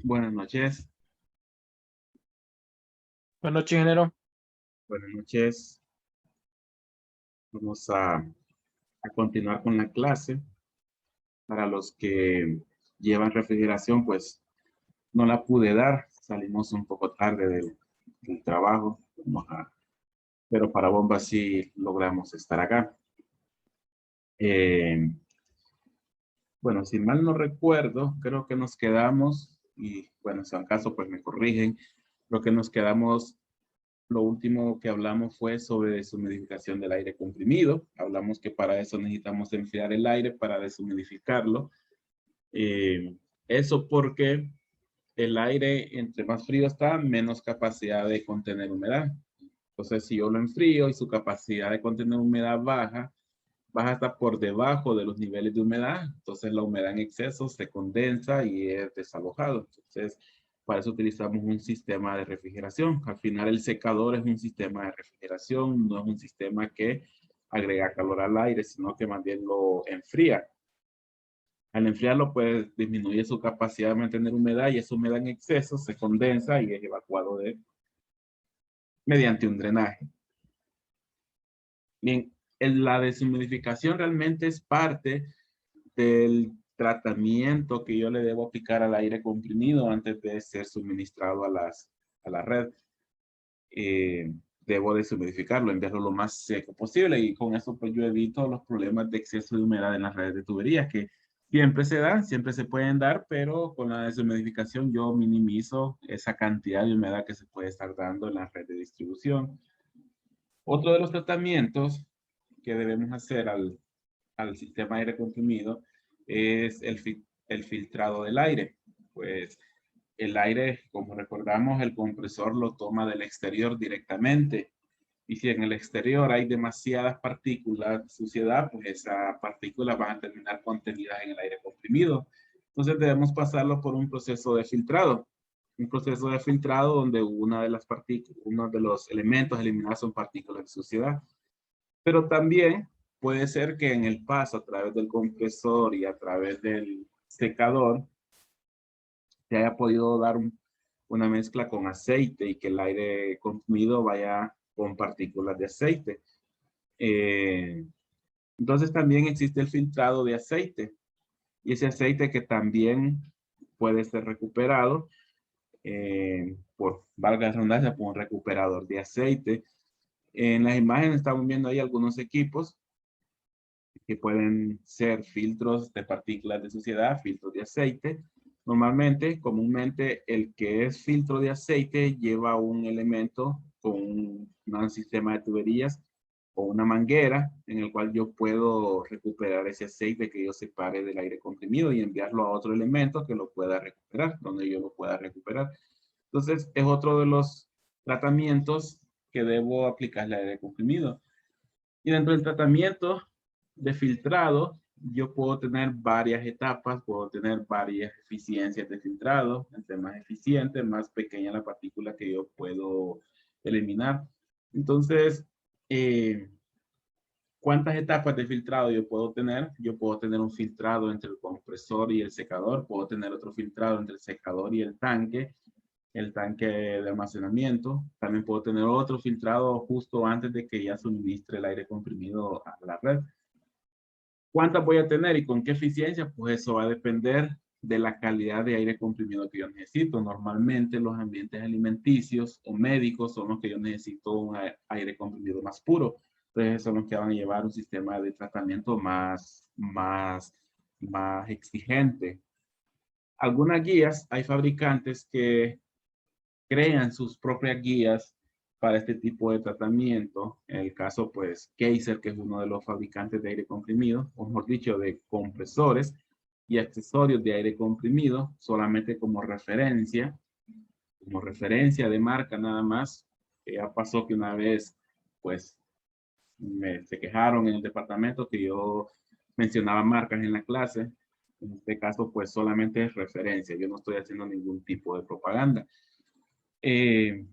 Buenas noches, Buenas noches, ingeniero. buenas noches. Vamos a continuar con la clase. Para los que llevan refrigeración, pues no la pude dar. Salimos un poco tarde del trabajo. Pero para bombas sí logramos estar acá. Eh, bueno, si mal no recuerdo, creo que nos quedamos, y bueno, si acaso pues me corrigen, lo que nos quedamos. Lo último que hablamos fue sobre deshumidificación del aire comprimido. Hablamos que para eso necesitamos enfriar el aire para deshumidificarlo. Eh, Eso porque el aire, entre más frío está, menos capacidad de contener humedad. Entonces, si yo lo enfrío y su capacidad de contener humedad baja hasta por debajo de los niveles de humedad, entonces la humedad en exceso se condensa y es desalojado. Entonces, para eso utilizamos un sistema de refrigeración. Al final el secador es un sistema de refrigeración, no es un sistema que agrega calor al aire, sino que más bien lo enfría. Al enfriarlo, pues disminuye su capacidad de mantener humedad y esa humedad en exceso se condensa y es evacuado mediante un drenaje. Bien, la deshumidificación realmente es parte del tratamiento que yo le debo aplicar al aire comprimido antes de ser suministrado a la red. Eh, Debo deshumidificarlo, enviarlo lo más seco posible y con eso pues yo evito los problemas de exceso de humedad en las redes de tuberías que siempre se dan, siempre se pueden dar, pero con la deshumidificación yo minimizo esa cantidad de humedad que se puede estar dando en la red de distribución. Otro de los tratamientos que debemos hacer al sistema de aire comprimido es el filtrado del aire. Pues el aire, como recordamos, el compresor lo toma del exterior directamente. Y si en el exterior hay demasiadas partículas, suciedad, pues esas partículas van a terminar contenidas en el aire comprimido. Entonces debemos pasarlo por un proceso de filtrado. Un proceso de filtrado donde una de las partículas, uno de los elementos eliminados son partículas de suciedad. Pero también puede ser que en el paso a través del compresor y a través del secador se haya podido dar una mezcla con aceite y que el aire consumido vaya con partículas de aceite. Eh, entonces también existe el filtrado de aceite y ese aceite que también puede ser recuperado por, valga la redundancia, por un recuperador de aceite. En las imágenes estamos viendo ahí algunos equipos que pueden ser filtros de partículas de suciedad, filtros de aceite. Normalmente, comúnmente, el que es filtro de aceite lleva un elemento con un sistema de tuberías o una manguera en el cual yo puedo recuperar ese aceite que yo separe del aire comprimido y enviarlo a otro elemento que lo pueda recuperar, donde yo lo pueda recuperar. Entonces, es otro de los tratamientos que debo aplicarle al aire comprimido. Y dentro del tratamiento de filtrado, yo puedo tener varias etapas, puedo tener varias eficiencias de filtrado. Entre más eficiente, más pequeña la partícula que yo puedo eliminar. Entonces, eh, ¿cuántas etapas de filtrado yo puedo tener? Yo puedo tener un filtrado entre el compresor y el secador, puedo tener otro filtrado entre el secador y el tanque de almacenamiento. También puedo tener otro filtrado justo antes de que ya suministre el aire comprimido a la red. ¿Cuántas voy a tener y con qué eficiencia? Pues eso va a depender de la calidad de aire comprimido que yo necesito. Normalmente los ambientes alimenticios o médicos son los que yo necesito un aire comprimido más puro. Entonces son los que van a llevar un sistema de tratamiento más exigente. Algunas guías, hay fabricantes que crean sus propias guías para este tipo de tratamiento. En el caso, pues, Kaiser, que es uno de los fabricantes de aire comprimido, o mejor dicho, de compresores y accesorios de aire comprimido, solamente como referencia de marca nada más. Ya pasó que una vez, pues, se quejaron en el departamento que yo mencionaba marcas en la clase. En este caso, pues solamente es referencia. Yo no estoy haciendo ningún tipo de propaganda. Eh,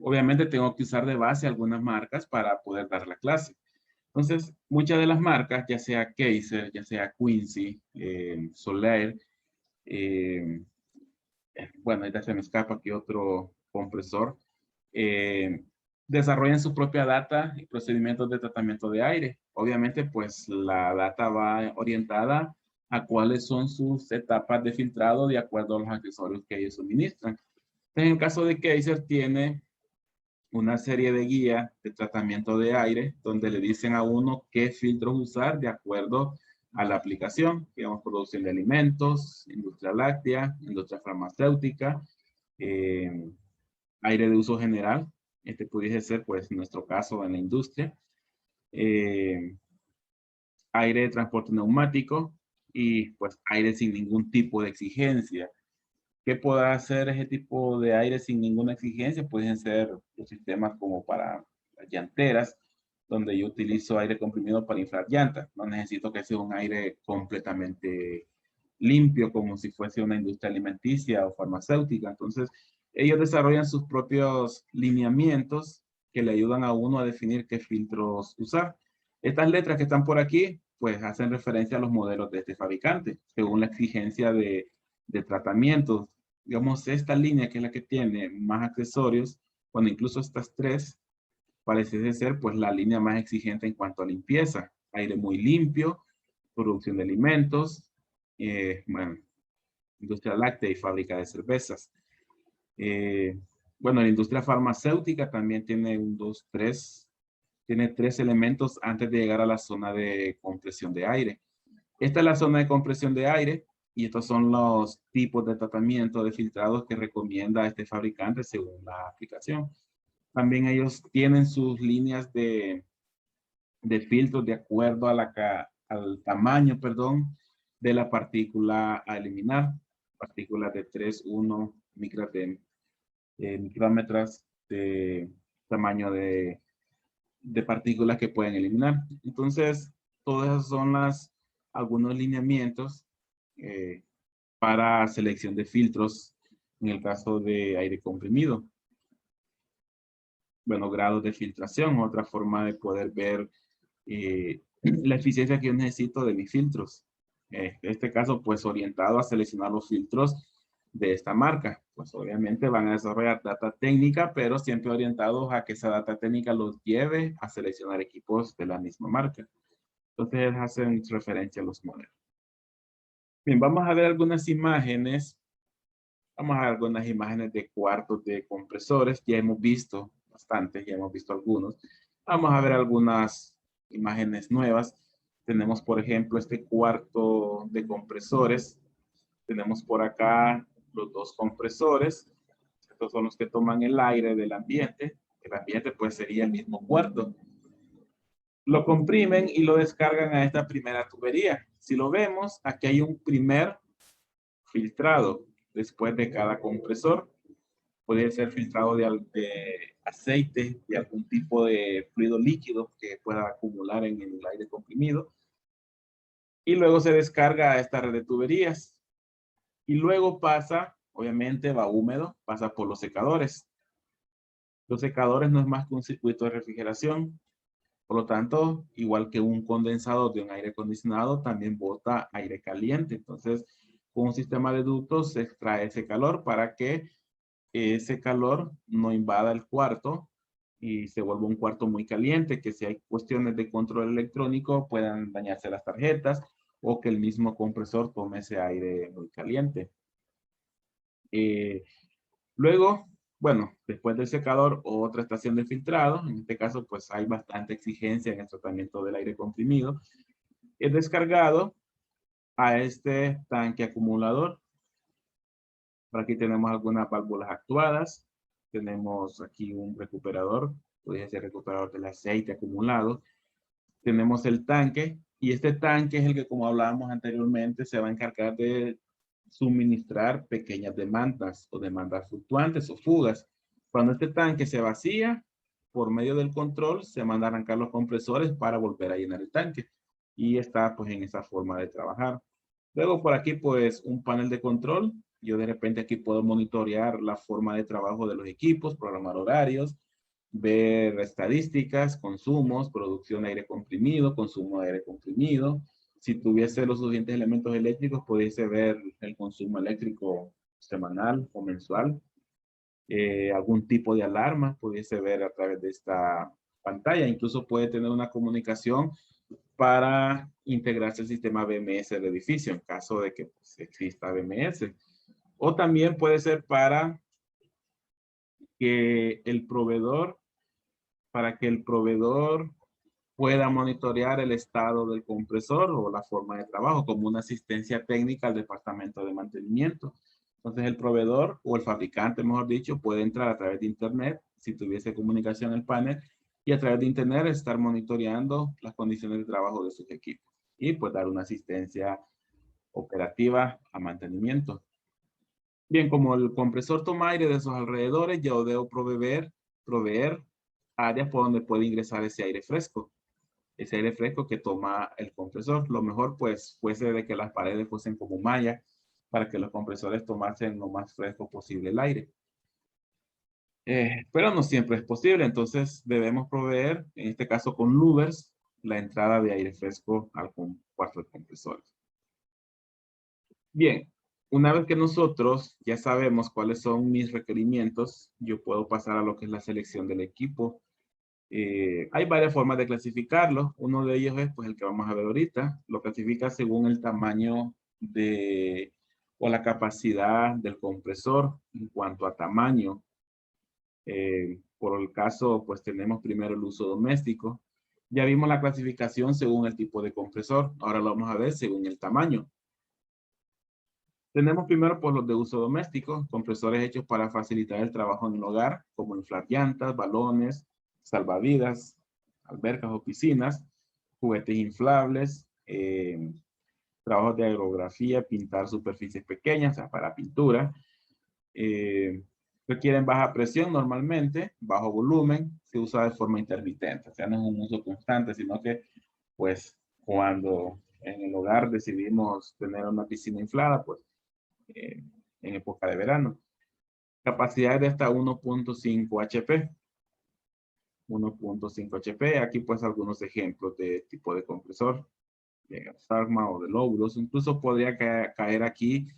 Obviamente tengo que usar de base algunas marcas para poder dar la clase. Entonces, muchas de las marcas, ya sea Kaiser, ya sea Quincy, Soler, eh, bueno, ahorita se me escapa aquí otro compresor, eh, desarrollan su propia data y procedimientos de tratamiento de aire. Obviamente, pues la data va orientada a cuáles son sus etapas de filtrado de acuerdo a los accesorios que ellos suministran. Entonces, en el caso de Kaiser, tiene una serie de guías de tratamiento de aire donde le dicen a uno qué filtros usar de acuerdo a la aplicación, digamos, producción de alimentos, industria láctea, industria farmacéutica, eh, aire de uso general. Este pudiese ser, pues, nuestro caso en la industria. Eh, aire de transporte neumático y, pues, aire sin ningún tipo de exigencia. ¿Qué podrá hacer ese tipo de aire sin ninguna exigencia? Pueden ser los sistemas como para las llanteras, donde yo utilizo aire comprimido para inflar llantas. No necesito que sea un aire completamente limpio, como si fuese una industria alimenticia o farmacéutica. Entonces, ellos desarrollan sus propios lineamientos que le ayudan a uno a definir qué filtros usar. Estas letras que están por aquí, pues hacen referencia a los modelos de este fabricante, según la exigencia de tratamientos. Digamos, esta línea que es la que tiene más accesorios, bueno, incluso estas tres, parece ser pues la línea más exigente en cuanto a limpieza. Aire muy limpio, producción de alimentos, bueno, industria láctea y fábrica de cervezas. Eh, bueno, la industria farmacéutica también tiene tiene tres elementos antes de llegar a la zona de compresión de aire. Esta es la zona de compresión de aire y estos son los tipos de tratamiento de filtrados que recomienda este fabricante según la aplicación. También ellos tienen sus líneas de filtros de acuerdo a al tamaño, perdón, de la partícula a eliminar. Partículas de 3, 1 micrómetros de tamaño de partículas que pueden eliminar. Entonces, todas esas son algunos lineamientos eh, para selección de filtros en el caso de aire comprimido. Bueno, grados de filtración, otra forma de poder ver la eficiencia que yo necesito de mis filtros. En este caso, pues orientado a seleccionar los filtros de esta marca. Pues obviamente van a desarrollar data técnica, pero siempre orientados a que esa data técnica los lleve a seleccionar equipos de la misma marca. Entonces hacen referencia a los modelos. Bien, vamos a ver algunas imágenes. Vamos a ver algunas imágenes de cuartos de compresores. Ya hemos visto bastantes, ya hemos visto algunos. Vamos a ver algunas imágenes nuevas. Tenemos, por ejemplo, este cuarto de compresores. Tenemos por acá los dos compresores. Estos son los que toman el aire del ambiente. El ambiente pues sería el mismo cuarto. Lo comprimen y lo descargan a esta primera tubería. Si lo vemos, aquí hay un primer filtrado después de cada compresor. Puede ser filtrado de aceite, de algún tipo de fluido líquido que pueda acumular en el aire comprimido. Y luego se descarga a esta red de tuberías. Y luego pasa, obviamente va húmedo, pasa por los secadores. Los secadores no es más que un circuito de refrigeración. Por lo tanto, igual que un condensador de un aire acondicionado, también bota aire caliente. Entonces, con un sistema de ductos se extrae ese calor para que ese calor no invada el cuarto y se vuelva un cuarto muy caliente, que si hay cuestiones de control electrónico puedan dañarse las tarjetas o que el mismo compresor tome ese aire muy caliente. Luego, bueno, después del secador, otra estación de filtrado. En este caso, pues hay bastante exigencia en el tratamiento del aire comprimido. Es descargado a este tanque acumulador. Por aquí tenemos algunas válvulas actuadas. Tenemos aquí un recuperador. Podría ser recuperador del aceite acumulado. Tenemos el tanque. Y este tanque es el que, como hablábamos anteriormente, se va a encargar de suministrar pequeñas demandas o demandas fluctuantes o fugas. Cuando este tanque se vacía, por medio del control, se manda a arrancar los compresores para volver a llenar el tanque. Y está pues en esa forma de trabajar. Luego por aquí pues un panel de control. Yo de repente aquí puedo monitorear la forma de trabajo de los equipos, programar horarios, ver estadísticas, consumos, producción de aire comprimido, consumo de aire comprimido. Si tuviese los suficientes elementos eléctricos, pudiese ver el consumo eléctrico semanal o mensual. Algún tipo de alarma pudiese ver a través de esta pantalla. Incluso puede tener una comunicación para integrarse al sistema BMS del edificio en caso de que pues, exista BMS. O también puede ser para que el proveedor pueda monitorear el estado del compresor o la forma de trabajo como una asistencia técnica al departamento de mantenimiento. Entonces el proveedor o el fabricante, mejor dicho, puede entrar a través de internet, si tuviese comunicación en el panel, y a través de internet estar monitoreando las condiciones de trabajo de sus equipos y pues dar una asistencia operativa a mantenimiento. Bien, como el compresor toma aire de sus alrededores, yo debo proveer áreas por donde puede ingresar ese aire fresco que toma el compresor. Lo mejor pues fuese de que las paredes fuesen como malla para que los compresores tomasen lo más fresco posible el aire. Pero no siempre es posible, entonces debemos proveer, en este caso con louvers, la entrada de aire fresco al cuarto de compresores. Bien, una vez que nosotros ya sabemos cuáles son mis requerimientos, yo puedo pasar a lo que es la selección del equipo. Hay varias formas de clasificarlo. Uno de ellos es pues, el que vamos a ver ahorita. Lo clasifica según el tamaño o la capacidad del compresor en cuanto a tamaño. Por el caso, pues tenemos primero el uso doméstico. Ya vimos la clasificación según el tipo de compresor. Ahora lo vamos a ver según el tamaño. Tenemos primero por los de uso doméstico, compresores hechos para facilitar el trabajo en el hogar, como inflar llantas, balones, salvavidas, albercas o piscinas, juguetes inflables, trabajos de aerografía, pintar superficies pequeñas, o sea, para pintura. Requieren baja presión normalmente, bajo volumen, se usa de forma intermitente, o sea, no es un uso constante, sino que, pues, cuando en el hogar decidimos tener una piscina inflada, pues, en época de verano. Capacidad de hasta 1.5 HP. 1.5 HP. Aquí pues algunos ejemplos de tipo de compresor. De Sarma o de lóbulos. Incluso podría caer aquí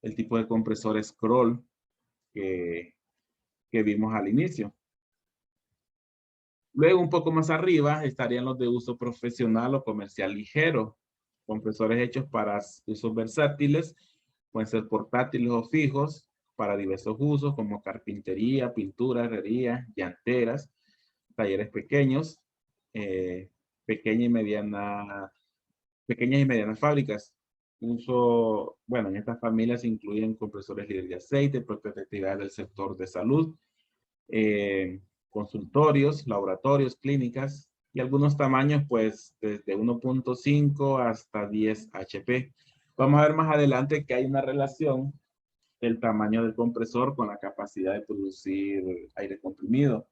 el tipo de compresor scroll que vimos al inicio. Luego un poco más arriba estarían los de uso profesional o comercial ligero. Compresores hechos para usos versátiles. Pueden ser portátiles o fijos para diversos usos como carpintería, pintura, herrería, llanteras, talleres pequeños, pequeñas y medianas fábricas. Bueno, en estas familias se incluyen compresores líderes de aceite, propias actividades del sector de salud, consultorios, laboratorios, clínicas y algunos tamaños pues desde 1.5 hasta 10 HP. Vamos a ver más adelante que hay una relación del tamaño del compresor con la capacidad de producir aire comprimido.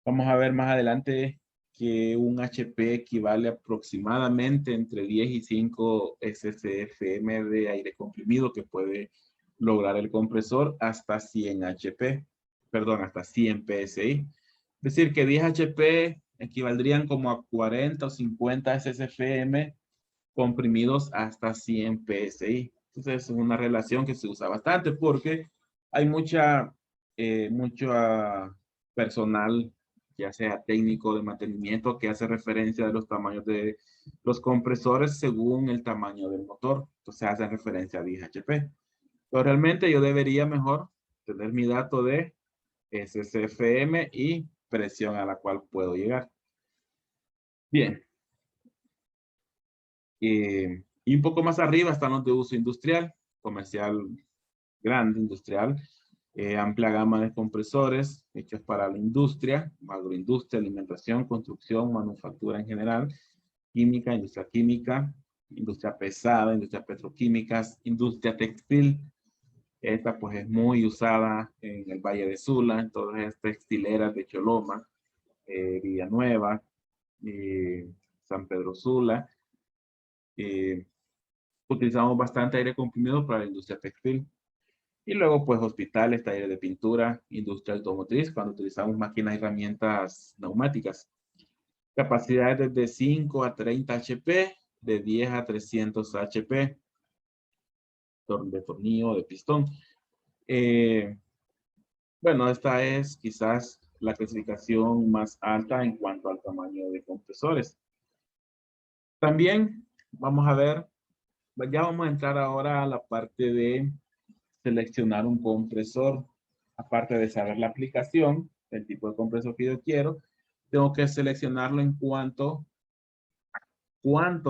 Vamos a ver más adelante que un HP equivale aproximadamente entre 10 y 5 SCFM de aire comprimido que puede lograr el compresor hasta 100 HP, perdón, hasta 100 PSI. Es decir, que 10 HP equivaldrían como a 40 o 50 SCFM comprimidos hasta 100 PSI. Entonces es una relación que se usa bastante porque hay mucho personal, ya sea técnico de mantenimiento, que hace referencia de los tamaños de los compresores según el tamaño del motor. Entonces hace referencia a 10 HP. Pero realmente yo debería mejor tener mi dato de SCFM y presión a la cual puedo llegar. Bien. Y un poco más arriba están los de uso industrial, comercial grande, industrial, amplia gama de compresores hechos para la industria, agroindustria, alimentación, construcción, manufactura en general, química, industria pesada, industria petroquímicas, industria textil. Esta pues es muy usada en el Valle de Sula, en todas estas textileras de Choloma, Villanueva, San Pedro Sula. Utilizamos bastante aire comprimido para la industria textil. Y luego, pues, hospitales, talleres de pintura, industria automotriz, cuando utilizamos máquinas y herramientas neumáticas. Capacidades desde 5 a 30 HP, de 10 a 300 HP, de tornillo, de pistón. Bueno, esta es quizás la clasificación más alta en cuanto al tamaño de compresores. También vamos a ver, ya vamos a entrar ahora a la parte de seleccionar un compresor. Aparte de saber la aplicación, el tipo de compresor que yo quiero, tengo que seleccionarlo en cuánto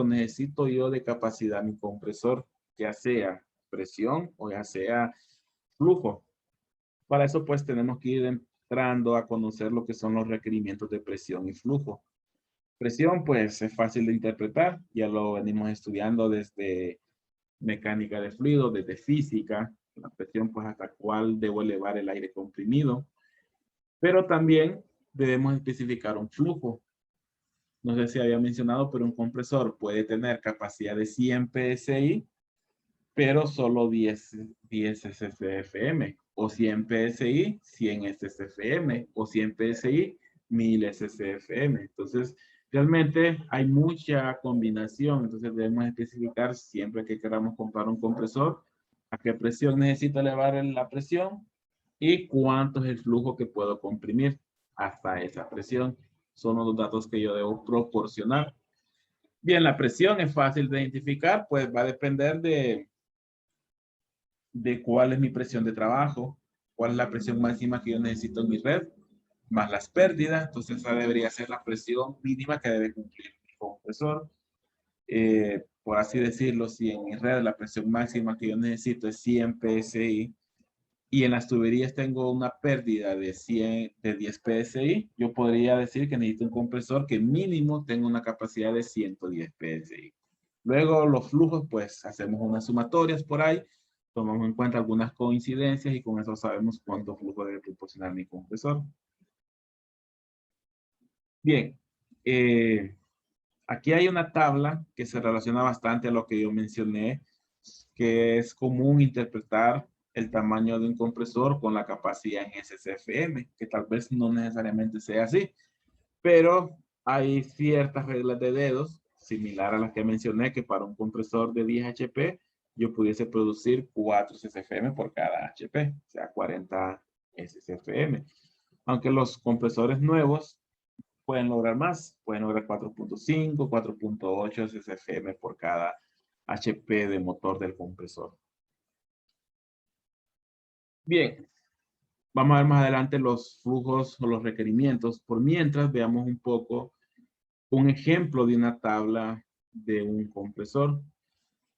necesito yo de capacidad mi compresor, ya sea presión o ya sea flujo. Para eso pues tenemos que ir entrando a conocer lo que son los requerimientos de presión y flujo. Presión pues es fácil de interpretar, ya lo venimos estudiando desde mecánica de fluidos, desde física, la presión pues hasta cuál debo elevar el aire comprimido, pero también debemos especificar un flujo. No sé si había mencionado, pero un compresor puede tener capacidad de 100 PSI, pero solo 10 SCFM, o 100 PSI, 100 SCFM, o 100 PSI, 1000 SCFM. Entonces, realmente hay mucha combinación, entonces debemos especificar siempre que queramos comprar un compresor, a qué presión necesito elevar la presión y cuánto es el flujo que puedo comprimir hasta esa presión. Son los datos que yo debo proporcionar. Bien, la presión es fácil de identificar, pues va a depender de cuál es mi presión de trabajo, cuál es la presión máxima que yo necesito en mi red, más las pérdidas. Entonces esa debería ser la presión mínima que debe cumplir mi compresor. Por así decirlo, si en mi red la presión máxima que yo necesito es 100 PSI, y en las tuberías tengo una pérdida de 10 PSI, yo podría decir que necesito un compresor que mínimo tenga una capacidad de 110 PSI. Luego los flujos, pues hacemos unas sumatorias por ahí, tomamos en cuenta algunas coincidencias y con eso sabemos cuánto flujo debe proporcionar mi compresor. Bien, aquí hay una tabla que se relaciona bastante a lo que yo mencioné, que es común interpretar el tamaño de un compresor con la capacidad en SCFM, que tal vez no necesariamente sea así, pero hay ciertas reglas de dedos, similar a las que mencioné, que para un compresor de 10 HP, yo pudiese producir 4 SCFM por cada HP, o sea, 40 SCFM. Aunque los compresores nuevos pueden lograr más, pueden lograr 4.5, 4.8 SCFM por cada HP de motor del compresor. Bien, vamos a ver más adelante los flujos o los requerimientos. Por mientras, veamos un poco un ejemplo de una tabla de un compresor.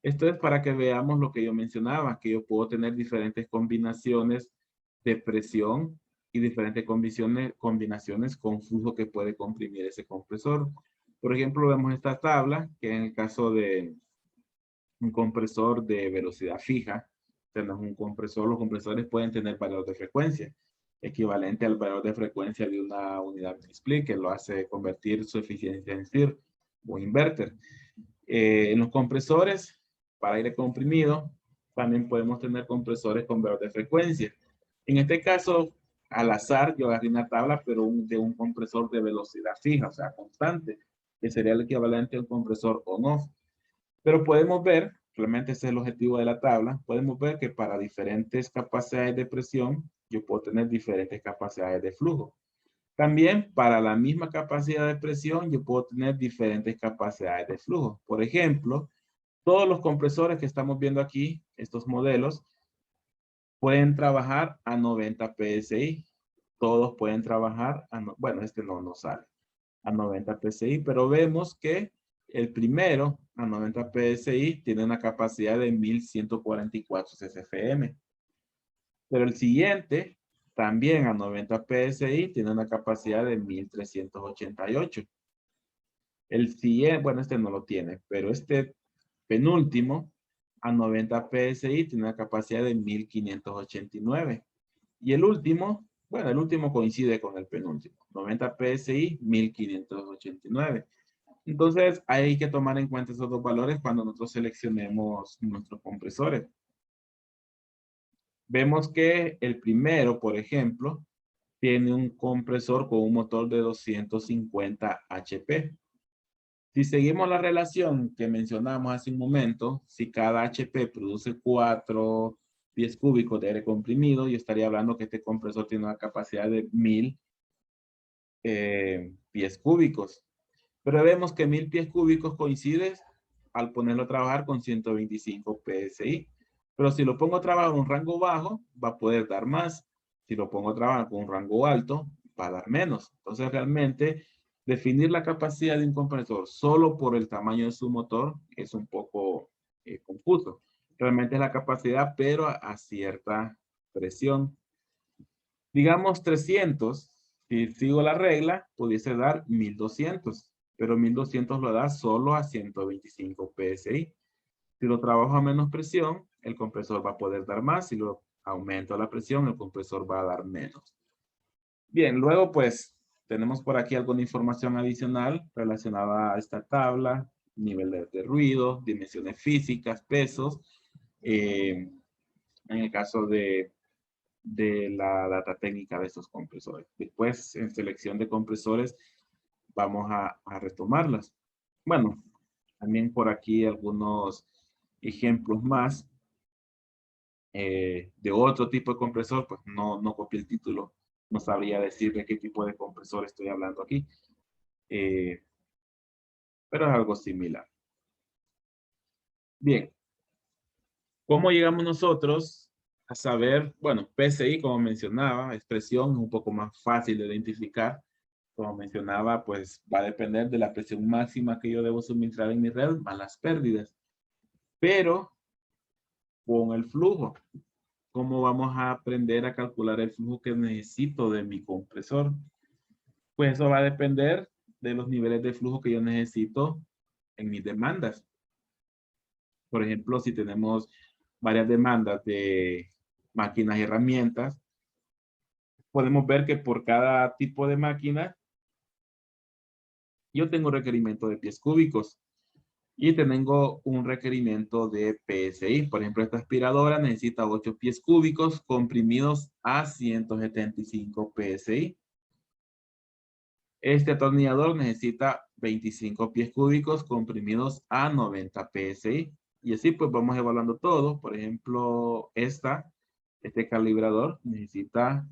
Esto es para que veamos lo que yo mencionaba, que yo puedo tener diferentes combinaciones de presión y diferentes combinaciones con flujo que puede comprimir ese compresor. Por ejemplo, vemos esta tabla, que en el caso de un compresor de velocidad fija, tenemos un compresor, los compresores pueden tener valor de frecuencia, equivalente al valor de frecuencia de una unidad split, que lo hace convertir su eficiencia en STIR o inverter. En los compresores para aire comprimido, también podemos tener compresores con valor de frecuencia. En este caso, al azar, yo agarré una tabla, pero de un compresor de velocidad fija, o sea, constante, que sería el equivalente a un compresor on-off. Pero podemos ver, realmente ese es el objetivo de la tabla, podemos ver que para diferentes capacidades de presión, yo puedo tener diferentes capacidades de flujo. También para la misma capacidad de presión, yo puedo tener diferentes capacidades de flujo. Por ejemplo, todos los compresores que estamos viendo aquí, estos modelos, pueden trabajar a 90 PSI. Todos pueden trabajar, bueno, este no sale, a 90 PSI, pero vemos que el primero a 90 PSI tiene una capacidad de 1144 CFM. Pero el siguiente, también a 90 PSI, tiene una capacidad de 1388. El siguiente, bueno, este no lo tiene, pero este penúltimo, a 90 PSI, tiene una capacidad de 1589. Y el último, bueno, el último coincide con el penúltimo. 90 PSI, 1589. Entonces, hay que tomar en cuenta esos dos valores cuando nosotros seleccionemos nuestros compresores. Vemos que el primero, por ejemplo, tiene un compresor con un motor de 250 HP. Si seguimos la relación que mencionamos hace un momento, si cada HP produce 4 pies cúbicos de aire comprimido, yo estaría hablando que este compresor tiene una capacidad de 1000 pies cúbicos. Pero vemos que 1000 pies cúbicos coincide al ponerlo a trabajar con 125 PSI. Pero si lo pongo a trabajar en un rango bajo, va a poder dar más. Si lo pongo a trabajar con un rango alto, va a dar menos. Entonces, realmente, definir la capacidad de un compresor solo por el tamaño de su motor es un poco confuso. Realmente es la capacidad, pero a cierta presión. Digamos 300. Si sigo la regla, pudiese dar 1200. Pero 1200 lo da solo a 125 PSI. Si lo trabajo a menos presión, el compresor va a poder dar más. Si lo aumento la presión, el compresor va a dar menos. Bien, luego pues tenemos por aquí alguna información adicional relacionada a esta tabla, niveles de ruido, dimensiones físicas, pesos. En el caso de la data técnica de estos compresores. Después, en selección de compresores, vamos a retomarlas. Bueno, también por aquí algunos ejemplos más de otro tipo de compresor, pues no copié el título, no sabría decir de qué tipo de compresor estoy hablando aquí, pero es algo similar. Bien, ¿cómo llegamos nosotros a saber? Bueno, PSI, como mencionaba, expresión es un poco más fácil de identificar. Como mencionaba, pues va a depender de la presión máxima que yo debo suministrar en mi red, más las pérdidas. Pero con el flujo, ¿cómo vamos a aprender a calcular el flujo que necesito de mi compresor? Pues eso va a depender de los niveles de flujo que yo necesito en mis demandas. Por ejemplo, si tenemos varias demandas de máquinas y herramientas, podemos ver que por cada tipo de máquina yo tengo un requerimiento de pies cúbicos y tengo un requerimiento de PSI. Por ejemplo, esta aspiradora necesita 8 pies cúbicos comprimidos a 175 PSI. Este atornillador necesita 25 pies cúbicos comprimidos a 90 PSI. Y así pues vamos evaluando todo. Por ejemplo, este calibrador necesita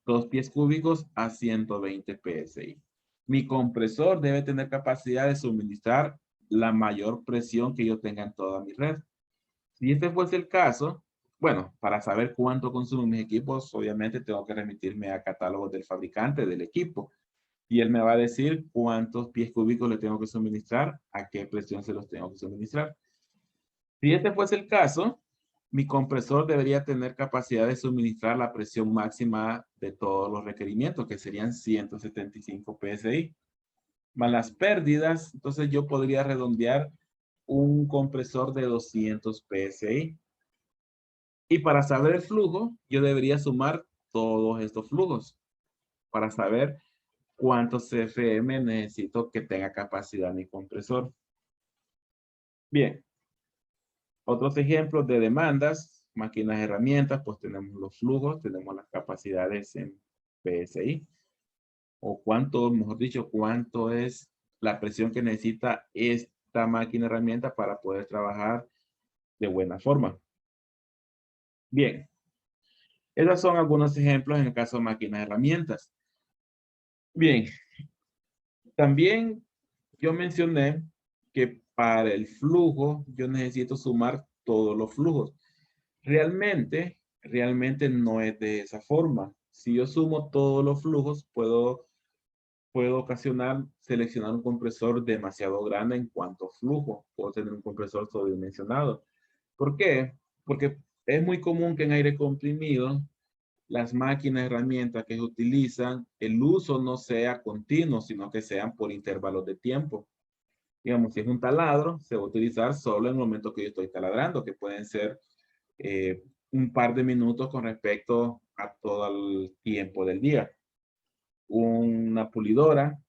2 pies cúbicos a 120 PSI. Mi compresor debe tener capacidad de suministrar la mayor presión que yo tenga en toda mi red. Si este fuese el caso, bueno, para saber cuánto consumen mis equipos, obviamente tengo que remitirme a catálogos del fabricante del equipo. Y él me va a decir cuántos pies cúbicos le tengo que suministrar, a qué presión se los tengo que suministrar. Si este fuese el caso, mi compresor debería tener capacidad de suministrar la presión máxima de todos los requerimientos, que serían 175 PSI. Más las pérdidas, entonces yo podría redondear un compresor de 200 PSI. Y para saber el flujo, yo debería sumar todos estos flujos para saber cuántos CFM necesito que tenga capacidad mi compresor. Bien, otros ejemplos de demandas, máquinas, herramientas, pues tenemos los flujos, tenemos las capacidades en PSI, o cuánto, mejor dicho, cuánto es la presión que necesita esta máquina, herramienta para poder trabajar de buena forma. Bien, esos son algunos ejemplos en el caso de máquinas, herramientas. Bien, también yo mencioné que para el flujo yo necesito sumar todos los flujos. Realmente no es de esa forma. Si yo sumo todos los flujos, puedo ocasionar seleccionar un compresor demasiado grande en cuanto a flujo. Puedo tener un compresor sobredimensionado. ¿Por qué? Porque es muy común que en aire comprimido las máquinas, herramientas que se utilizan, el uso no sea continuo, sino que sean por intervalos de tiempo. Digamos, si es un taladro, se va a utilizar solo en el momento que yo estoy taladrando, que pueden ser un par de minutos con respecto a todo el tiempo del día. Una pulidora,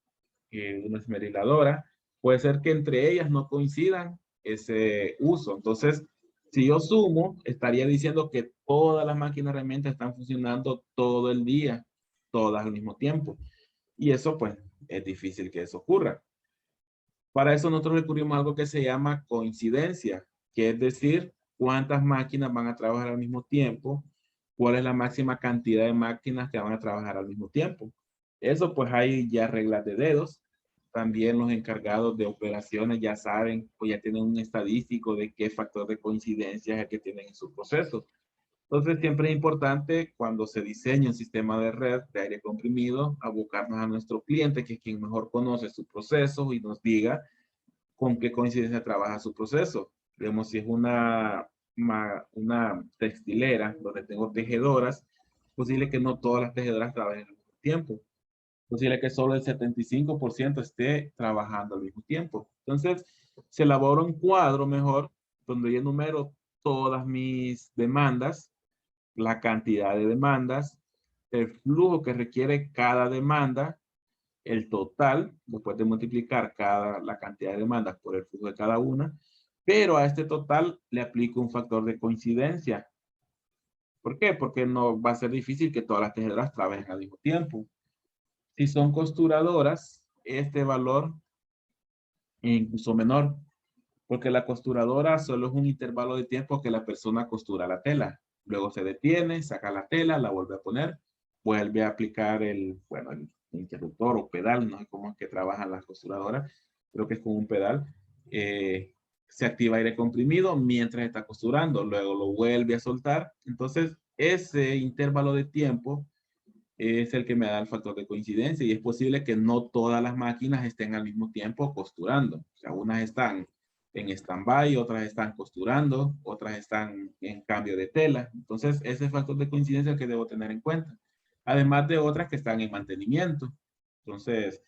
una esmeriladora, puede ser que entre ellas no coincidan ese uso. Entonces, si yo sumo, estaría diciendo que todas las máquinas herramientas están funcionando todo el día, todas al mismo tiempo. Y eso, pues, es difícil que eso ocurra. Para eso nosotros recurrimos a algo que se llama coincidencia, que es decir, cuántas máquinas van a trabajar al mismo tiempo, cuál es la máxima cantidad de máquinas que van a trabajar al mismo tiempo. Eso pues hay ya reglas de dedos. También los encargados de operaciones ya saben o ya tienen un estadístico de qué factor de coincidencia es el que tienen en su proceso. Entonces siempre es importante cuando se diseña un sistema de red de aire comprimido, abocarnos a nuestro cliente, que es quien mejor conoce su proceso y nos diga con qué coincidencia trabaja su proceso. Digamos, si es una textilera donde tengo tejedoras, es posible que no todas las tejedoras trabajen al mismo tiempo. Es posible que solo el 75% esté trabajando al mismo tiempo. Entonces, se elabora un cuadro mejor donde yo enumero todas mis demandas, la cantidad de demandas, el flujo que requiere cada demanda, el total, después de multiplicar la cantidad de demandas por el flujo de cada una, pero a este total le aplico un factor de coincidencia. ¿Por qué? Porque no va a ser difícil que todas las tejedoras trabajen al mismo tiempo. Si son costuradoras, este valor es incluso menor, porque la costuradora solo es un intervalo de tiempo que la persona costura la tela. Luego se detiene, saca la tela, la vuelve a poner, vuelve a aplicar bueno, el interruptor o pedal, no sé cómo es que trabajan las costuradoras, creo que es con un pedal. Se activa aire comprimido mientras está costurando, luego lo vuelve a soltar. Entonces, ese intervalo de tiempo es el que me da el factor de coincidencia y es posible que no todas las máquinas estén al mismo tiempo costurando. O sea, unas están en stand-by, otras están costurando, otras están en cambio de tela. Entonces, ese factor de coincidencia es el que debo tener en cuenta. Además de otras que están en mantenimiento. Entonces,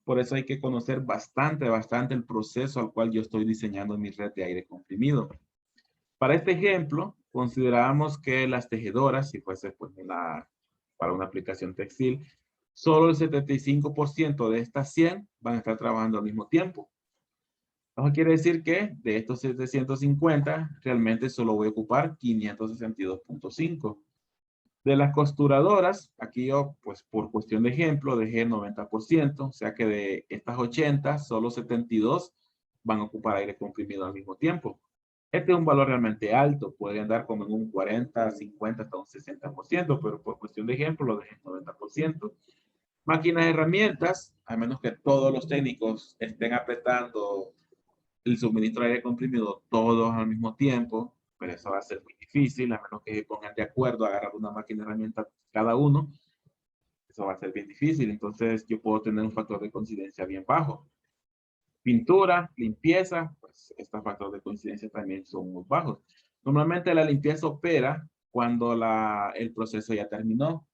por eso hay que conocer bastante el proceso al cual yo estoy diseñando mi red de aire comprimido. Para este ejemplo, consideramos que las tejedoras, si fuese pues para una aplicación textil, solo el 75% de estas 100 van a estar trabajando al mismo tiempo. Eso quiere decir que de estos 750, realmente solo voy a ocupar 562.5. De las costuradoras, aquí yo, pues por cuestión de ejemplo, dejé 90%, o sea que de estas 80, solo 72 van a ocupar aire comprimido al mismo tiempo. Este es un valor realmente alto, puede andar como en un 40, 50, hasta un 60%, pero por cuestión de ejemplo lo dejé en 90%. Máquinas de herramientas, a menos que todos los técnicos estén apretando el suministro de aire comprimido todos al mismo tiempo, pero eso va a ser muy difícil, a menos que se pongan de acuerdo a agarrar una máquina de herramientas cada uno, eso va a ser bien difícil, entonces yo puedo tener un factor de coincidencia bien bajo. Pintura, limpieza, pues estos factores de coincidencia también son muy bajos. Normalmente la limpieza opera cuando el proceso ya terminó.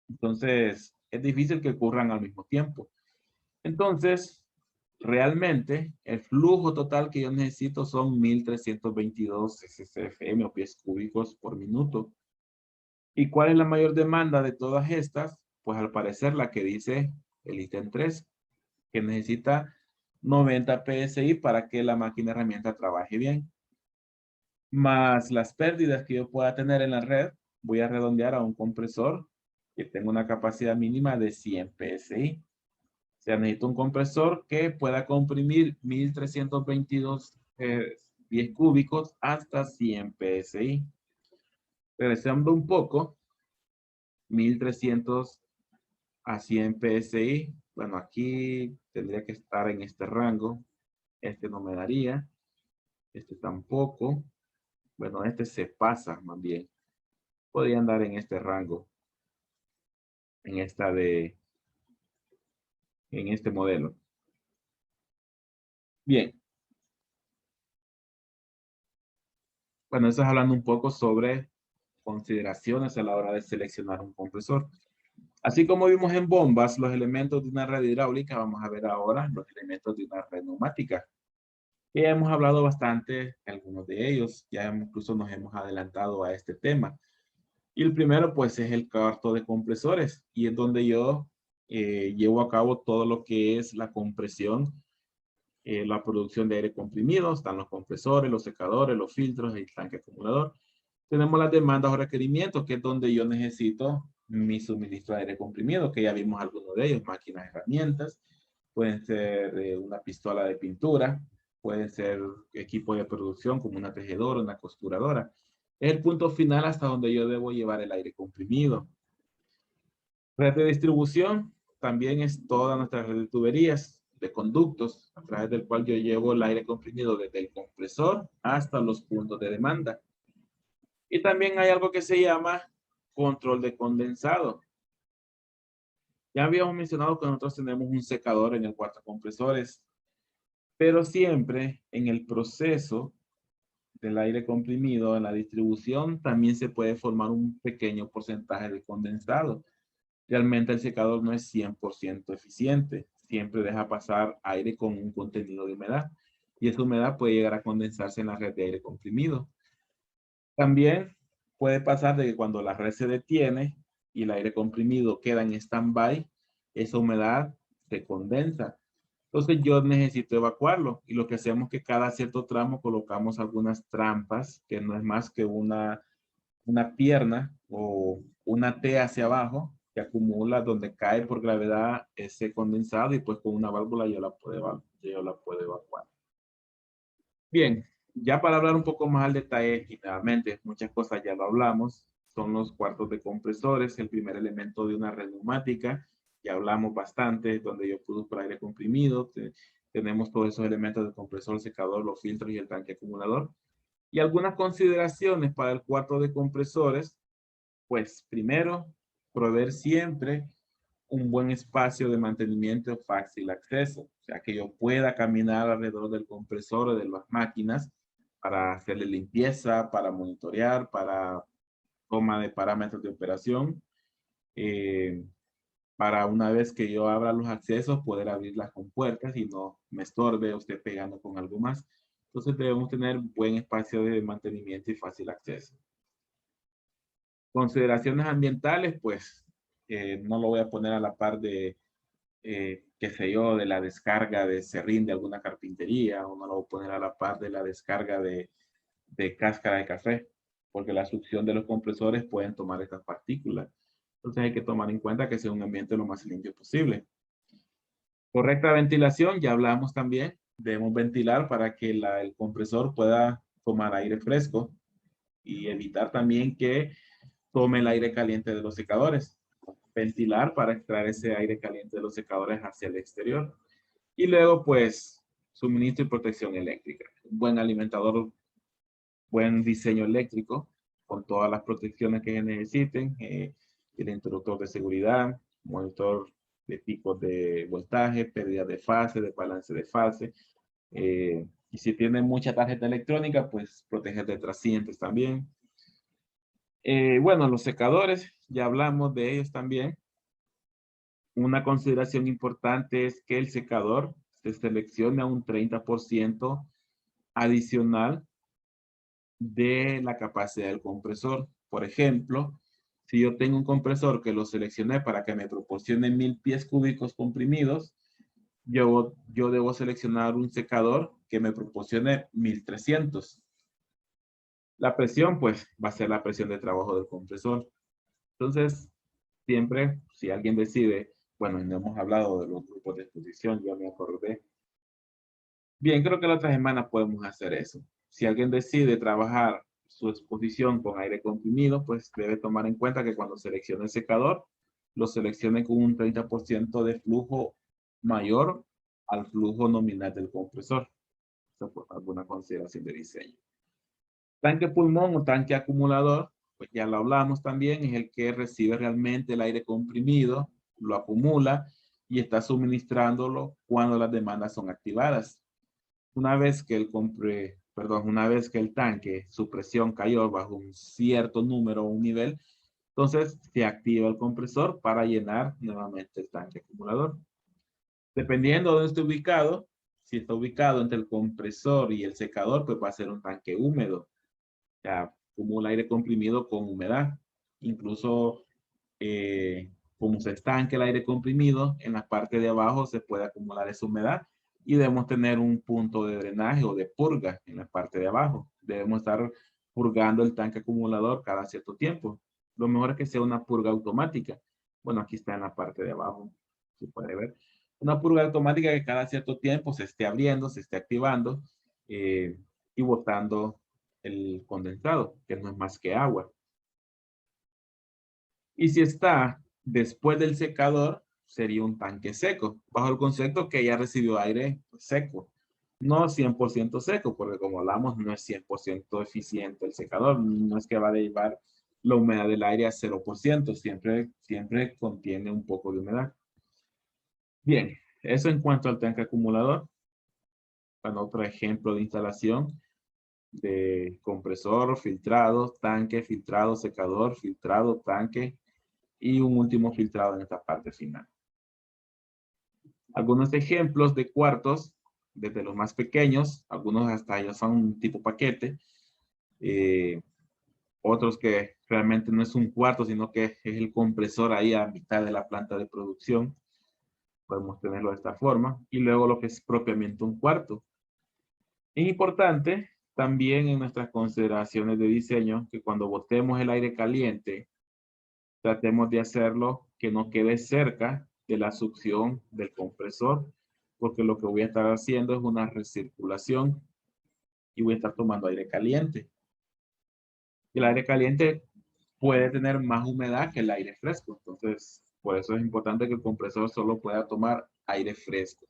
Entonces, es difícil que ocurran al mismo tiempo. Entonces, realmente, el flujo total que yo necesito son 1322 SCFM o pies cúbicos por minuto. ¿Y cuál es la mayor demanda de todas estas? Pues al parecer la que dice el ítem 3, que necesita 90 PSI para que la máquina herramienta trabaje bien. Más las pérdidas que yo pueda tener en la red, voy a redondear a un compresor que tenga una capacidad mínima de 100 PSI. O sea, necesito un compresor que pueda comprimir 1322 pies cúbicos hasta 100 PSI. Regresando un poco, 1300 a 100 PSI. Bueno, aquí tendría que estar en este rango. Este no me daría. Este tampoco. Bueno, este se pasa más bien. Podría andar en este rango. En este modelo. Bien. Bueno, eso es hablando un poco sobre consideraciones a la hora de seleccionar un compresor. Así como vimos en bombas los elementos de una red hidráulica, vamos a ver ahora los elementos de una red neumática. Ya hemos hablado bastante de algunos de ellos, ya incluso nos hemos adelantado a este tema. Y el primero pues es el cuarto de compresores y es donde yo llevo a cabo todo lo que es la compresión, la producción de aire comprimido, están los compresores, los secadores, los filtros, el tanque acumulador. Tenemos las demandas o requerimientos, que es donde yo necesito mi suministro de aire comprimido, que ya vimos algunos de ellos, máquinas, herramientas, pueden ser una pistola de pintura, puede ser equipo de producción como una tejedora, una costuradora. Es el punto final hasta donde yo debo llevar el aire comprimido. Red de distribución también es toda nuestra red de tuberías, de conductos, a través del cual yo llevo el aire comprimido desde el compresor hasta los puntos de demanda. Y también hay algo que se llama control de condensado. Ya habíamos mencionado que nosotros tenemos un secador en el cuarto de compresores, pero siempre en el proceso del aire comprimido, en la distribución, también se puede formar un pequeño porcentaje de condensado. Realmente el secador no es 100% eficiente. Siempre deja pasar aire con un contenido de humedad. Y esa humedad puede llegar a condensarse en la red de aire comprimido. También puede pasar de que cuando la red se detiene y el aire comprimido queda en stand-by, esa humedad se condensa. Entonces yo necesito evacuarlo. Y lo que hacemos es que cada cierto tramo colocamos algunas trampas, que no es más que una pierna o una T hacia abajo que acumula donde cae por gravedad ese condensado y pues con una válvula yo la puedo evacuar. Bien, ya para hablar un poco más al detalle, generalmente muchas cosas ya lo hablamos, son los cuartos de compresores, el primer elemento de una red neumática, ya hablamos bastante, donde yo produzco aire comprimido, tenemos todos esos elementos del compresor, secador, los filtros y el tanque acumulador. Y algunas consideraciones para el cuarto de compresores, pues primero, proveer siempre un buen espacio de mantenimiento de fácil acceso, o sea, que yo pueda caminar alrededor del compresor o de las máquinas para hacerle limpieza, para monitorear, para toma de parámetros de operación, eh, para una vez que yo abra los accesos, poder abrir las compuertas y no me estorbe o esté pegando con algo más. Entonces debemos tener buen espacio de mantenimiento y fácil acceso. Consideraciones ambientales, pues no lo voy a poner a la par de, qué sé yo, de la descarga de serrín de alguna carpintería, o no lo voy a poner a la par de la descarga de cáscara de café, porque la succión de los compresores pueden tomar estas partículas. Entonces hay que tomar en cuenta que sea un ambiente lo más limpio posible. Correcta ventilación, ya hablamos también. Debemos ventilar para que el compresor pueda tomar aire fresco y evitar también que tome el aire caliente de los secadores. Ventilar para extraer ese aire caliente de los secadores hacia el exterior. Y luego, pues, suministro y protección eléctrica. Un buen alimentador, buen diseño eléctrico, con todas las protecciones que necesiten. El interruptor de seguridad, monitor de picos de voltaje, pérdida de fase, de balance de fase. Y si tienen mucha tarjeta electrónica, pues proteger de trascientes también. Bueno, los secadores, ya hablamos de ellos también. Una consideración importante es que el secador se seleccione a un 30% adicional de la capacidad del compresor. Por ejemplo, si yo tengo un compresor que lo seleccioné para que me proporcione 1000 pies cúbicos comprimidos, yo debo seleccionar un secador que me proporcione 1300. La presión, pues, va a ser la presión de trabajo del compresor. Entonces, siempre, si alguien decide, bueno, no hemos hablado de los grupos de exposición, ya me acordé. Bien, creo que la otra semana podemos hacer eso. Si alguien decide trabajar su exposición con aire comprimido, pues debe tomar en cuenta que cuando seleccione el secador, lo seleccione con un 30% de flujo mayor al flujo nominal del compresor. Eso fue alguna consideración de diseño. Tanque pulmón o tanque acumulador, pues ya lo hablamos también, es el que recibe realmente el aire comprimido, lo acumula y está suministrándolo cuando las demandas son activadas. Una vez que una vez que el tanque, su presión cayó bajo un cierto número o un nivel, entonces se activa el compresor para llenar nuevamente el tanque acumulador. Dependiendo de dónde esté ubicado, si está ubicado entre el compresor y el secador, pues va a ser un tanque húmedo. Ya acumula aire comprimido con humedad. Incluso como se estanque el aire comprimido, en la parte de abajo se puede acumular esa humedad y debemos tener un punto de drenaje o de purga en la parte de abajo. Debemos estar purgando el tanque acumulador cada cierto tiempo. Lo mejor es que sea una purga automática. Bueno, aquí está en la parte de abajo, se puede ver. Una purga automática que cada cierto tiempo se esté abriendo, se esté activando eh, y botando el condensado, que no es más que agua. Y si está después del secador, sería un tanque seco, bajo el concepto que ya recibió aire seco. No 100% seco, porque como hablamos, no es 100% eficiente el secador. No es que va a llevar la humedad del aire a 0%, siempre contiene un poco de humedad. Bien, eso en cuanto al tanque acumulador. Bueno, otro ejemplo de instalación de compresor, filtrado, tanque, filtrado, secador, filtrado, tanque y un último filtrado en esta parte final. Algunos ejemplos de cuartos, desde los más pequeños, algunos hasta ya son un tipo paquete, otros que realmente no es un cuarto, sino que es el compresor ahí a mitad de la planta de producción. Podemos tenerlo de esta forma. Y luego lo que es propiamente un cuarto. Es importante también en nuestras consideraciones de diseño que cuando botemos el aire caliente, tratemos de hacerlo que no quede cerca de la succión del compresor, porque lo que voy a estar haciendo es una recirculación y voy a estar tomando aire caliente. El aire caliente puede tener más humedad que el aire fresco, entonces por eso es importante que el compresor solo pueda tomar aire fresco.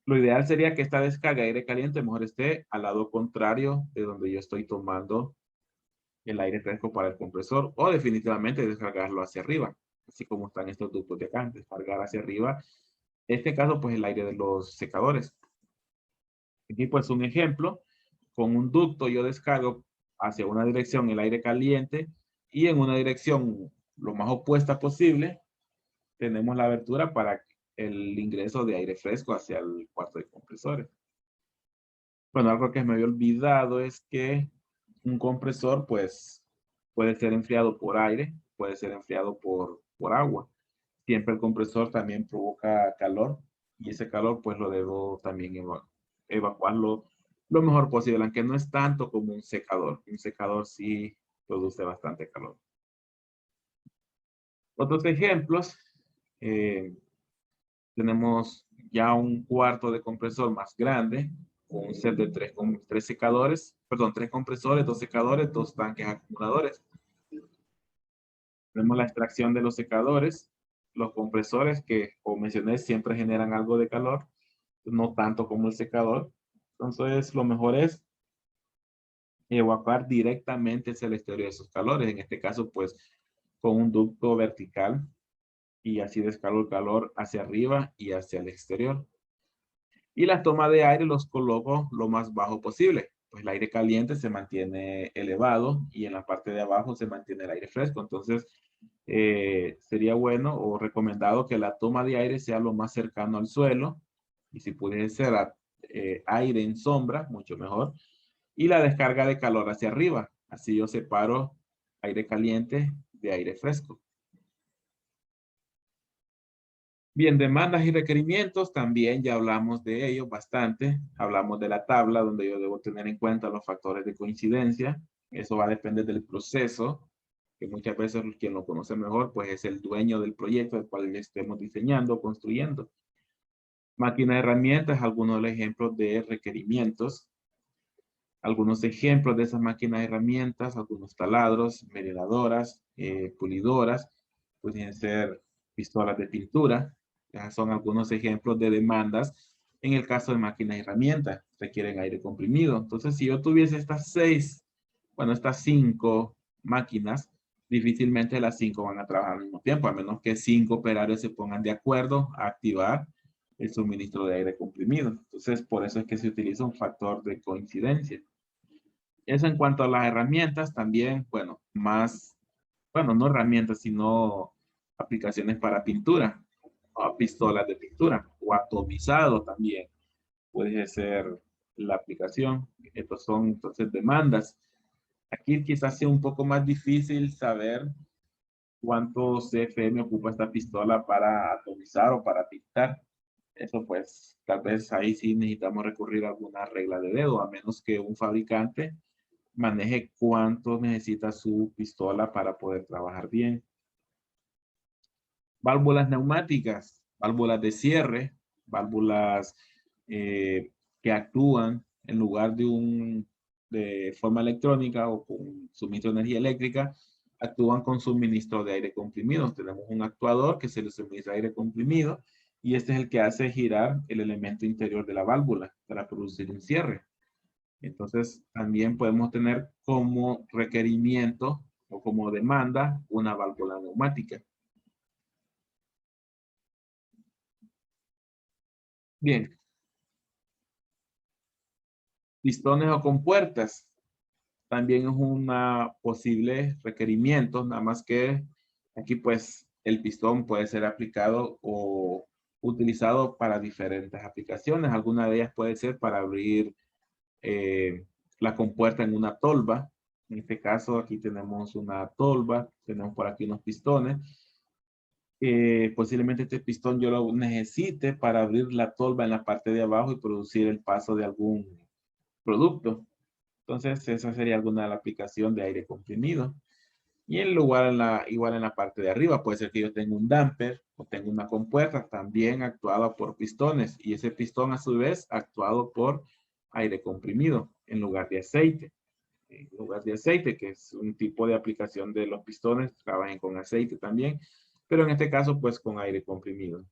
Lo ideal sería que esta descarga de aire caliente mejor esté al lado contrario de donde yo estoy tomando el aire fresco para el compresor, o definitivamente descargarlo hacia arriba, así como están estos ductos de acá, descargar hacia arriba. En este caso, pues el aire de los secadores. Aquí pues un ejemplo, con un ducto yo descargo hacia una dirección el aire caliente y en una dirección lo más opuesta posible tenemos la abertura para el ingreso de aire fresco hacia el cuarto de compresores. Bueno, algo que me había olvidado es que un compresor pues puede ser enfriado por aire, puede ser enfriado por agua. Siempre el compresor también provoca calor y ese calor pues lo debo también evacuarlo lo mejor posible, aunque no es tanto como un secador. Un secador sí produce bastante calor. Otros ejemplos, tenemos ya un cuarto de compresor más grande, con un set de tres secadores, perdón, tres compresores, dos secadores, dos tanques acumuladores. Tenemos la extracción de los secadores, los compresores que, como mencioné, siempre generan algo de calor, no tanto como el secador. Entonces, lo mejor es evacuar directamente hacia el exterior de esos calores. En este caso, pues, con un ducto vertical y así descargo el calor hacia arriba y hacia el exterior. Y la toma de aire los coloco lo más bajo posible. Pues el aire caliente se mantiene elevado y en la parte de abajo se mantiene el aire fresco. Entonces, sería bueno o recomendado que la toma de aire sea lo más cercano al suelo y si pudiese ser aire en sombra, mucho mejor. Y la descarga de calor hacia arriba. Así yo separo aire caliente de aire fresco. Bien, demandas y requerimientos, también ya hablamos de ellos bastante. Hablamos de la tabla donde yo debo tener en cuenta los factores de coincidencia. Eso va a depender del proceso, que muchas veces quien lo conoce mejor, pues es el dueño del proyecto del cual le estemos diseñando, construyendo. Máquina de herramientas, algunos de los ejemplos de requerimientos. Algunos ejemplos de esas máquinas de herramientas, algunos taladros, mediladoras, pulidoras, pueden ser pistolas de pintura. Ya son algunos ejemplos de demandas. En el caso de máquinas y herramientas, requieren aire comprimido. Entonces, si yo tuviese estas 5 máquinas, difícilmente las 5 van a trabajar al mismo tiempo, a menos que 5 operarios se pongan de acuerdo a activar el suministro de aire comprimido. Entonces, por eso es que se utiliza un factor de coincidencia. Eso en cuanto a las herramientas, también, bueno, no herramientas, sino aplicaciones para pintura, o pistolas de pintura, o atomizado también puede ser la aplicación. Estos son entonces demandas. Aquí quizás sea un poco más difícil saber cuánto CFM ocupa esta pistola para atomizar o para pintar. Eso pues, tal vez ahí sí necesitamos recurrir a alguna regla de dedo, a menos que un fabricante maneje cuánto necesita su pistola para poder trabajar bien. Válvulas neumáticas, válvulas de cierre, válvulas que actúan en lugar de forma electrónica o con suministro de energía eléctrica, actúan con suministro de aire comprimido. Tenemos un actuador que se le suministra aire comprimido y este es el que hace girar el elemento interior de la válvula para producir un cierre. Entonces, también podemos tener como requerimiento o como demanda una válvula neumática. Bien, pistones o compuertas también es una posible requerimiento, nada más que aquí pues el pistón puede ser aplicado o utilizado para diferentes aplicaciones. Alguna de ellas puede ser para abrir la compuerta en una tolva. En este caso aquí tenemos una tolva, tenemos por aquí unos pistones. Posiblemente este pistón yo lo necesite para abrir la tolva en la parte de abajo y producir el paso de algún producto. Entonces, esa sería alguna de la aplicación de aire comprimido. Y en lugar igual en la parte de arriba, puede ser que yo tenga un damper o tenga una compuerta también actuada por pistones. Y ese pistón a su vez actuado por aire comprimido en lugar de aceite. En lugar de aceite, que es un tipo de aplicación de los pistones, trabajan con aceite también. Pero en este caso, pues con aire comprimido.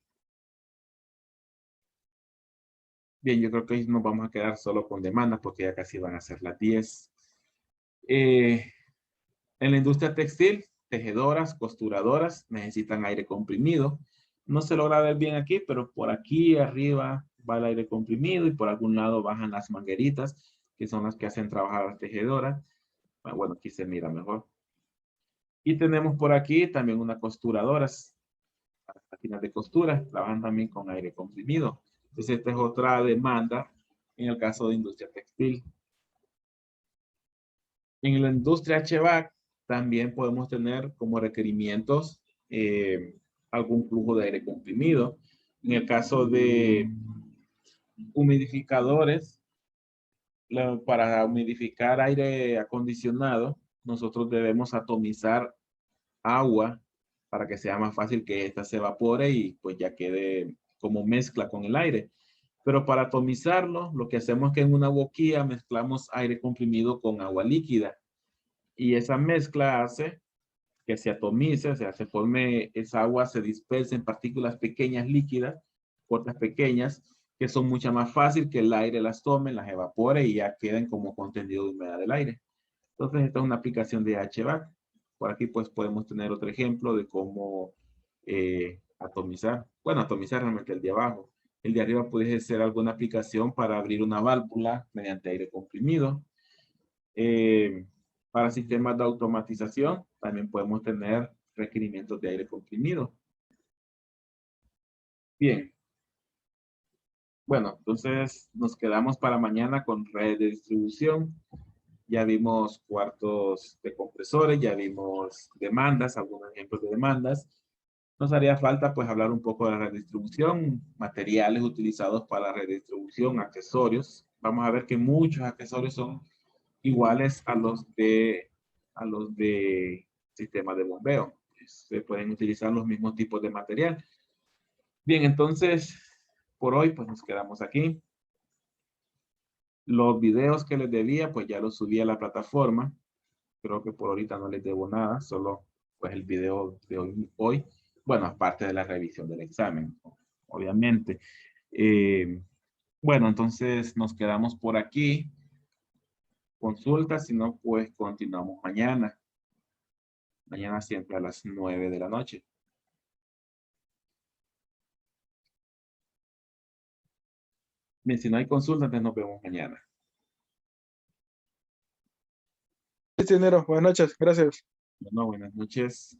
Bien, yo creo que hoy nos vamos a quedar solo con demandas porque ya casi van a ser las 10. En la industria textil, tejedoras, costuradoras necesitan aire comprimido. No se logra ver bien aquí, pero por aquí arriba va el aire comprimido y por algún lado bajan las mangueritas, que son las que hacen trabajar a las tejedoras. Bueno, aquí se mira mejor. Y tenemos por aquí también unas costuradoras, las máquinas de costura, trabajan también con aire comprimido. Entonces, esta es otra demanda en el caso de industria textil. En la industria HVAC también podemos tener como requerimientos algún flujo de aire comprimido. En el caso de humidificadores, para humidificar aire acondicionado, nosotros debemos atomizar agua para que sea más fácil que ésta se evapore y pues ya quede como mezcla con el aire. Pero para atomizarlo, lo que hacemos es que en una boquilla mezclamos aire comprimido con agua líquida. Y esa mezcla hace que se atomice, o sea, se forme esa agua, se disperse en partículas pequeñas líquidas, gotas pequeñas, que son mucho más fácil que el aire las tome, las evapore y ya queden como contenido de humedad del aire. Entonces, esta es una aplicación de HVAC. Por aquí, pues, podemos tener otro ejemplo de cómo atomizar. Bueno, atomizar realmente el de abajo. El de arriba puede ser alguna aplicación para abrir una válvula mediante aire comprimido. Para sistemas de automatización, también podemos tener requerimientos de aire comprimido. Bien. Bueno, entonces nos quedamos para mañana con red de distribución. Ya vimos cuartos de compresores, ya vimos demandas, algunos ejemplos de demandas. Nos haría falta pues hablar un poco de la redistribución, materiales utilizados para la redistribución, accesorios. Vamos a ver que muchos accesorios son iguales a los de sistema de bombeo. Se pueden utilizar los mismos tipos de material. Bien, entonces, por hoy pues nos quedamos aquí. Los videos que les debía, pues ya los subí a la plataforma. Creo que por ahorita no les debo nada, solo pues el video de hoy. Bueno, aparte de la revisión del examen, obviamente. Bueno, entonces nos quedamos por aquí. Consulta, si no, pues continuamos mañana. Mañana siempre a las 9 de la noche. Bien, si no hay consulta, entonces nos vemos mañana. Sí, dinero. Buenas noches. Gracias. Bueno, buenas noches.